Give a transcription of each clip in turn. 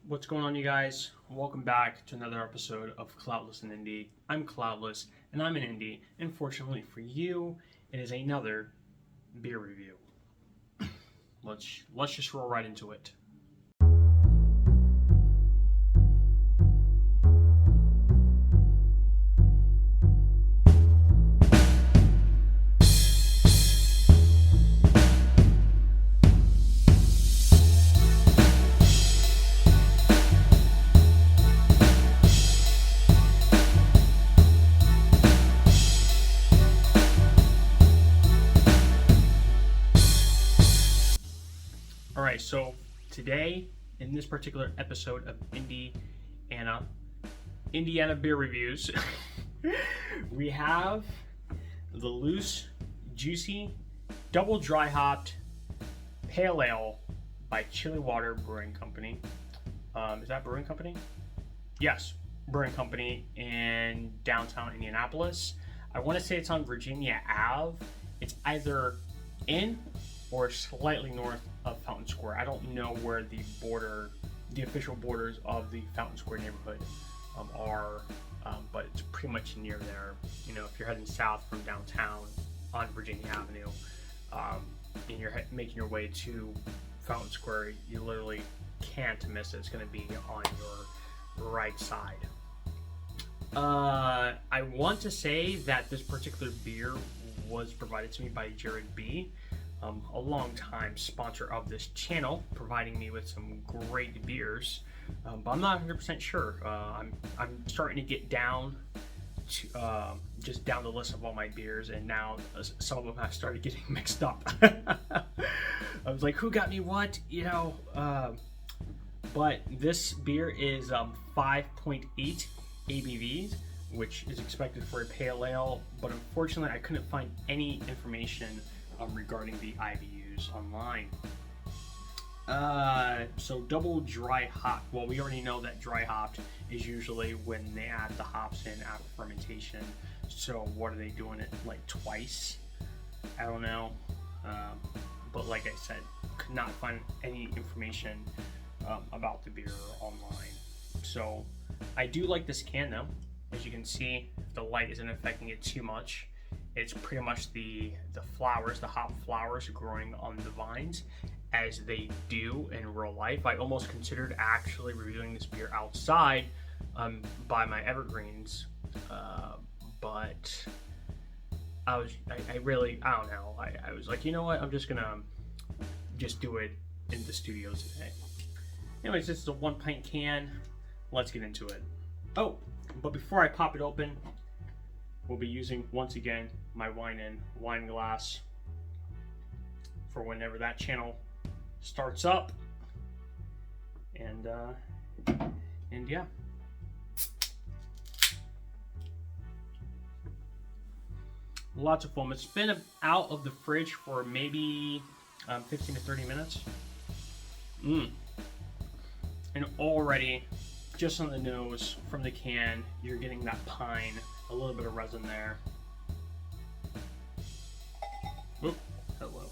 What's going on, you guys? Welcome back to another episode of Klaudless and Indy. I'm Klaudless, and I'm in Indy, and fortunately for you, it is another beer review. Let's just roll right into it. Alright, so today, in this particular episode of Indiana Beer Reviews, we have the Loose, Juicy, Double Dry Hopped Pale Ale by Chilli Brewing Company. Is that Brewing Company? Yes, Brewing Company in downtown Indianapolis. I want to say it's on Virginia Ave. It's either in or slightly north of Fountain Square. I don't know where the official borders of the Fountain Square neighborhood are, but it's pretty much near there. You know, if you're heading south from downtown on Virginia Avenue, and you're making your way to Fountain Square, you literally can't miss it. It's going to be on your right side. I want to say that this particular beer was provided to me by Jared B., a long-time sponsor of this channel, providing me with some great beers, but I'm not 100% sure. I'm starting to get down to just down the list of all my beers, and now some of them have started getting mixed up. I was like, who got me what? You know, but this beer is 5.8 ABV, which is expected for a pale ale, but unfortunately I couldn't find any information regarding the IBUs online. So double dry hop. Well, we already know that dry hopped is usually when they add the hops in after fermentation. So what are they doing it like twice? I don't know. But like I said, could not find any information about the beer online. So I do like this can though. As you can see, if the light isn't affecting it too much, it's pretty much the flowers, the hop flowers growing on the vines as they do in real life. I almost considered actually reviewing this beer outside by my evergreens, but I don't know. I was like, you know what? I'm just gonna do it in the studio today. Anyways, this is a 1 pint can. Let's get into it. Oh, but before I pop it open, we'll be using, once again, my wine glass for whenever that channel starts up. And yeah. Lots of foam. It's been out of the fridge for maybe 15 to 30 minutes. And already, just on the nose from the can, you're getting that pine, a little bit of resin there. Oop, hello.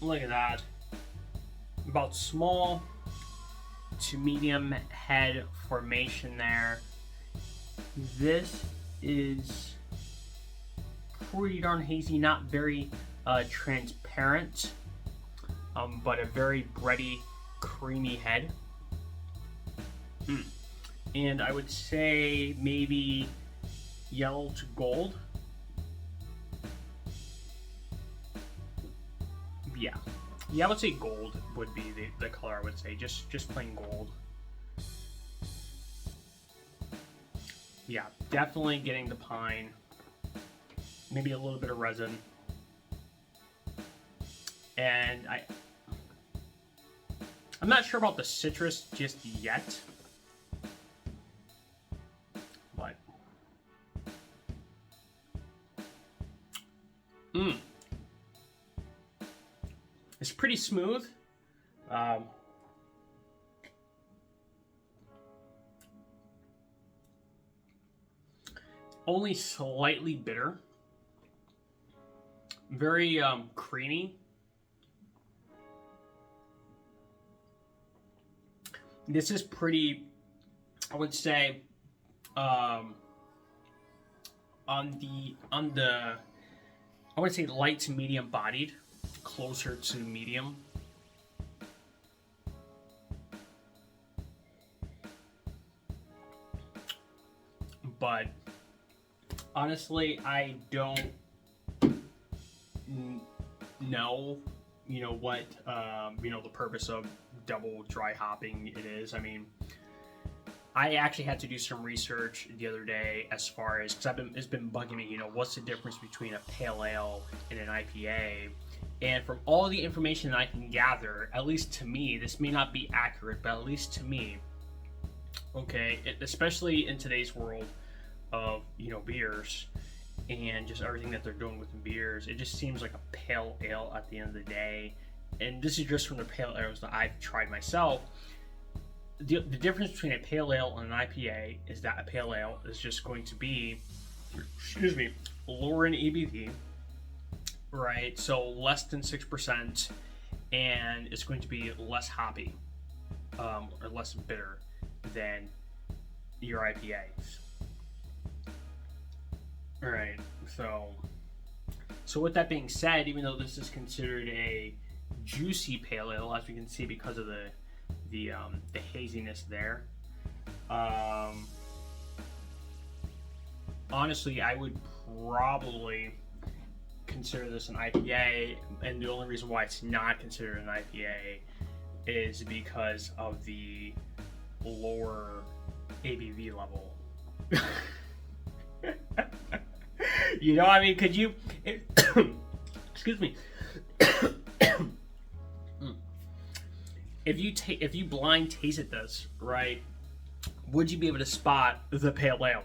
Look at that. About small to medium head formation there. This is pretty darn hazy, not very transparent, but a very bready, creamy head. And I would say maybe yellow to gold. Yeah, I would say gold would be the color. I would say just plain gold. Yeah, definitely getting the pine, maybe a little bit of resin, and I'm not sure about the citrus just yet, but it's pretty smooth. Only slightly bitter. Very creamy. this is pretty, I would say, on the I would say light to medium bodied, closer to medium. But honestly, I don't know, what, the purpose of double dry hopping it is. I mean, I actually had to do some research the other day as far as, because it's been bugging me, what's the difference between a pale ale and an IPA? And from all the information that I can gather, at least to me, this may not be accurate, but at least to me, okay, especially in today's world of, beers and just everything that they're doing with beers, it just seems like a pale ale at the end of the day. And this is just from the pale ales that I've tried myself. The difference between a pale ale and an IPA is that a pale ale is just going to be, lower in ABV, right? So less than 6%, and it's going to be less hoppy, or less bitter than your IPAs. All right, so with that being said, even though this is considered a juicy pale ale, as we can see because of the haziness there, honestly, I would probably consider this an IPA, and the only reason why it's not considered an IPA is because of the lower ABV level. I mean, could you excuse me. If you blind tasted this, right, would you be able to spot the pale ale?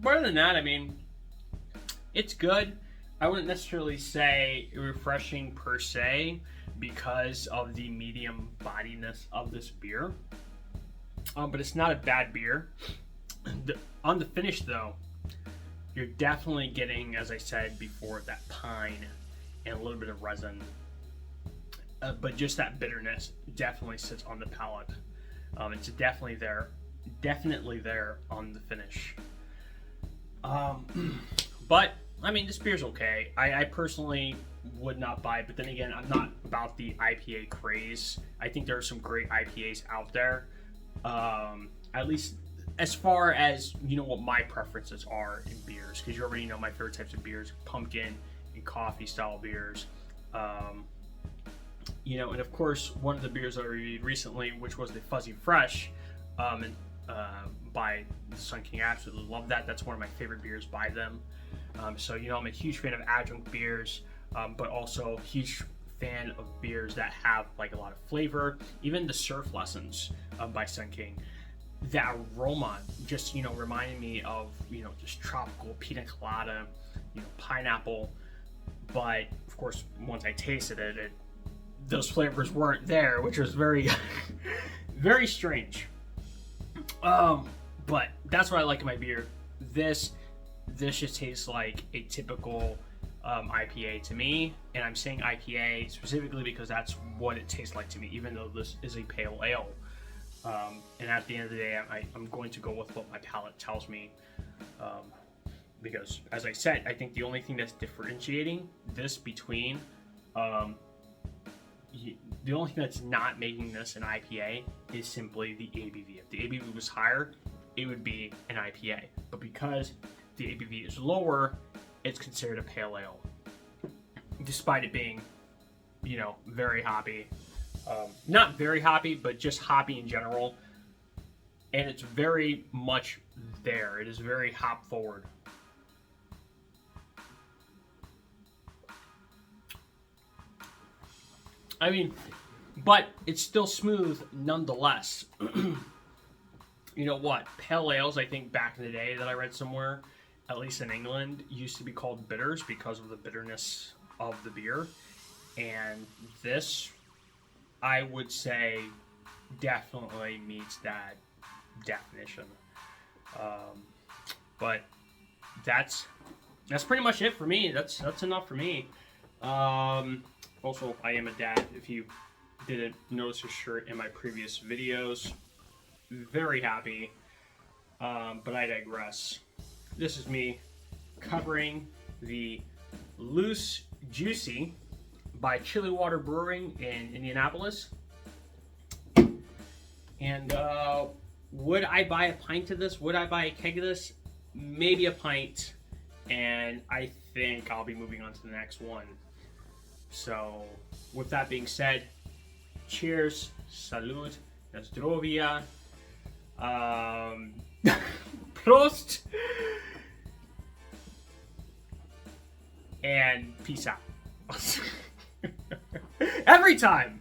Other than that, I mean, it's good. I wouldn't necessarily say refreshing per se because of the medium bodiness of this beer. But it's not a bad beer. On the finish, though, you're definitely getting, as I said before, that pine and a little bit of resin. But just that bitterness definitely sits on the palate. It's definitely there on the finish. But I mean, this beer's okay. I personally would not buy it, but then again, I'm not about the IPA craze. I think there are some great IPAs out there. At least as far as what my preferences are in beers, because you already know my favorite types of beers: pumpkin and coffee style beers. And of course, one of the beers I reviewed recently, which was the Fuzzy Fresh, by the Sun King. I absolutely love that. That's one of my favorite beers by them. So I'm a huge fan of adjunct beers, but also a huge fan of beers that have like a lot of flavor. Even the Surf Lessons by Sun King, that aroma just reminded me of just tropical pina colada, pineapple. But of course, once I tasted it, those flavors weren't there, which was very very strange. But that's what I like in my beer. This just tastes like a typical IPA to me, and I'm saying IPA specifically because that's what it tastes like to me, even though this is a pale ale. And at the end of the day, I'm going to go with what my palate tells me, because, as I said, I think the only thing that's differentiating this between the only thing that's not making this an IPA is simply the ABV. If the ABV was higher, it would be an IPA. But because the ABV is lower, it's considered a pale ale, despite it being, very hoppy. Not very hoppy, but just hoppy in general. And it's very much there. It is very hop forward. I mean, but it's still smooth nonetheless. You know what? Pale ales, I think back in the day that I read somewhere, at least in England, used to be called bitters because of the bitterness of the beer. And this, I would say, definitely meets that definition. But that's pretty much it for me. That's enough for me. Also, I am a dad, if you didn't notice a shirt in my previous videos. Very happy, but I digress. This is me covering the Loose Juicy by Chilli Water Brewing in Indianapolis. And would I buy a pint of this? Would I buy a keg of this? Maybe a pint. And I think I'll be moving on to the next one. So, with that being said, cheers, salud, na zdrowie, prost, and peace out. Every time.